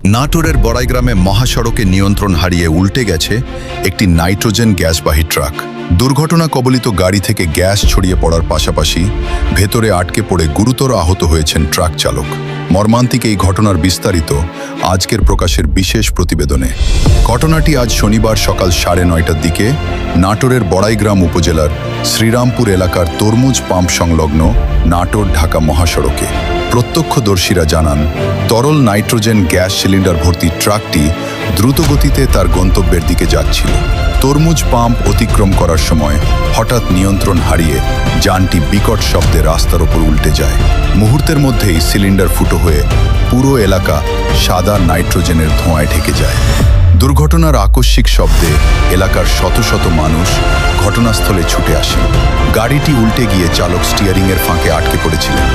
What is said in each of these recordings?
নাটোরের বড়াইগ্রামে মহাসড়কে নিয়ন্ত্রণ হারিয়ে উল্টে গেছে একটি নাইট্রোজেন গ্যাসবাহী ট্রাক। দুর্ঘটনা কবলিত গাড়ি থেকে গ্যাস ছড়িয়ে পড়ার পাশাপাশি ভেতরে আটকে পড়ে গুরুতর আহত হয়েছেন ট্রাক চালক। মর্মান্তিক এই ঘটনার বিস্তারিত আজকের প্রকাশের বিশেষ প্রতিবেদনে। ঘটনাটি আজ শনিবার সকাল 9:30টার দিকে নাটোরের বড়াইগ্রাম উপজেলার শ্রীরামপুর এলাকার তরমুজ পাম্প সংলগ্ন নাটোর ঢাকা মহাসড়কে। প্রত্যক্ষদর্শীরা জানান, তরল নাইট্রোজেন গ্যাস সিলিন্ডার ভর্তি ট্রাকটি দ্রুতগতিতে তার গন্তব্যের দিকে যাচ্ছিল। তরমুজ পাম্প অতিক্রম করার সময় হঠাৎ নিয়ন্ত্রণ হারিয়ে যানটি বিকট শব্দে রাস্তার ওপর উল্টে যায়। মুহূর্তের মধ্যেই সিলিন্ডার ফুটো হয়ে পুরো এলাকা সাদা নাইট্রোজেনের ধোঁয়ায় ঢেকে যায়। দুর্ঘটনার আকস্মিক শব্দে এলাকার শত শত মানুষ ঘটনাস্থলে ছুটে আসেন। গাড়িটি উল্টে গিয়ে চালক স্টিয়ারিংয়ের ফাঁকে আটকে পড়েছিলেন।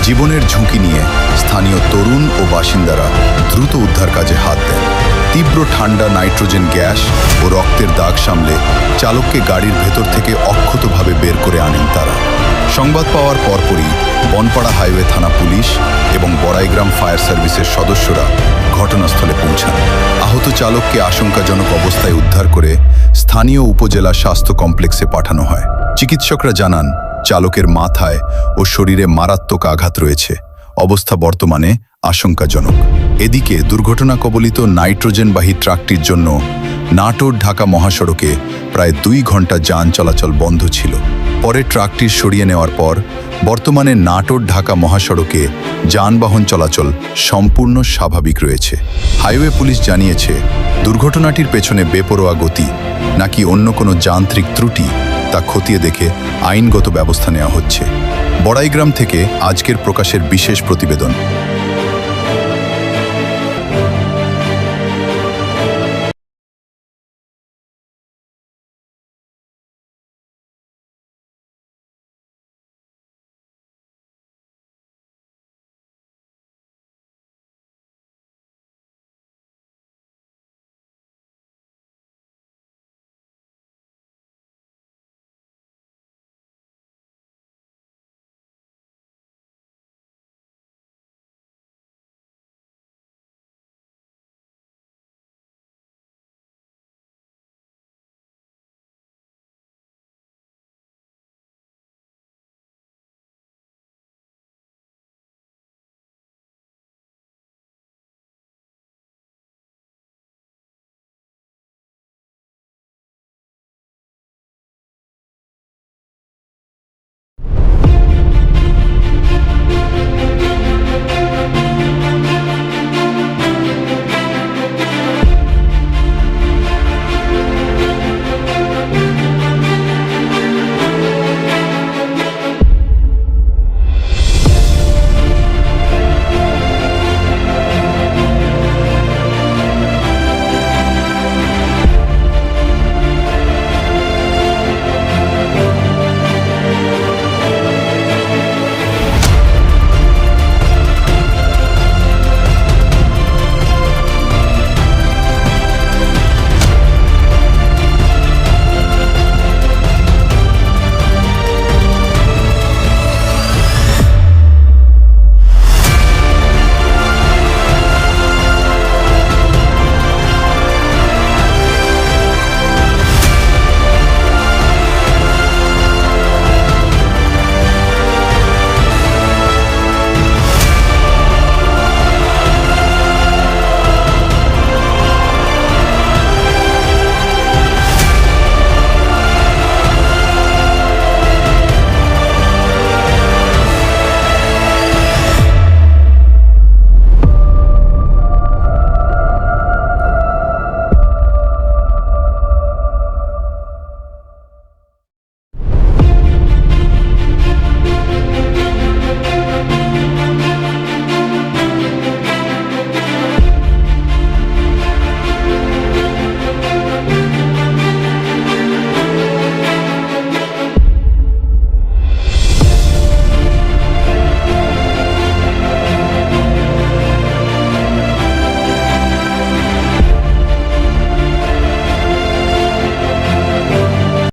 জীবনের ঝুঁকি নিয়ে স্থানীয় তরুণ ও বাসিন্দারা দ্রুত উদ্ধার কাজে হাত দেন। তীব্র ঠান্ডা নাইট্রোজেন গ্যাস ও রক্তের দাগ সামলে চালককে গাড়ির ভেতর থেকে অক্ষতভাবে বের করে আনেন তারা। সংবাদ পাওয়ার পরপরই বনপাড়া হাইওয়ে থানা পুলিশ এবং বড়াইগ্রাম ফায়ার সার্ভিসের সদস্যরা ঘটনাস্থলে পৌঁছান। আহত চালককে আশঙ্কাজনক অবস্থায় উদ্ধার করে স্থানীয় উপজেলা স্বাস্থ্য কমপ্লেক্সে পাঠানো হয়। চিকিৎসকরা জানান, চালকের মাথায় ও শরীরে মারাত্মক আঘাত রয়েছে। অবস্থা বর্তমানে আশঙ্কাজনক। এদিকে দুর্ঘটনা কবলিত নাইট্রোজেনবাহী ট্রাকটির জন্য নাটোর ঢাকা মহাসড়কে প্রায় 2 ঘন্টা যান চলাচল বন্ধ ছিল। পরে ট্রাকটির সরিয়ে নেওয়ার পর বর্তমানে নাটোর ঢাকা মহাসড়কে যানবাহন চলাচল সম্পূর্ণ স্বাভাবিক রয়েছে। হাইওয়ে পুলিশ জানিয়েছে, দুর্ঘটনাটির পেছনে বেপরোয়া গতি নাকি অন্য কোনো যান্ত্রিক ত্রুটি তা খতিয়ে দেখে আইনগত ব্যবস্থা নেওয়া হচ্ছে। বড়াইগ্রাম থেকে আজকের প্রকাশের বিশেষ প্রতিবেদন।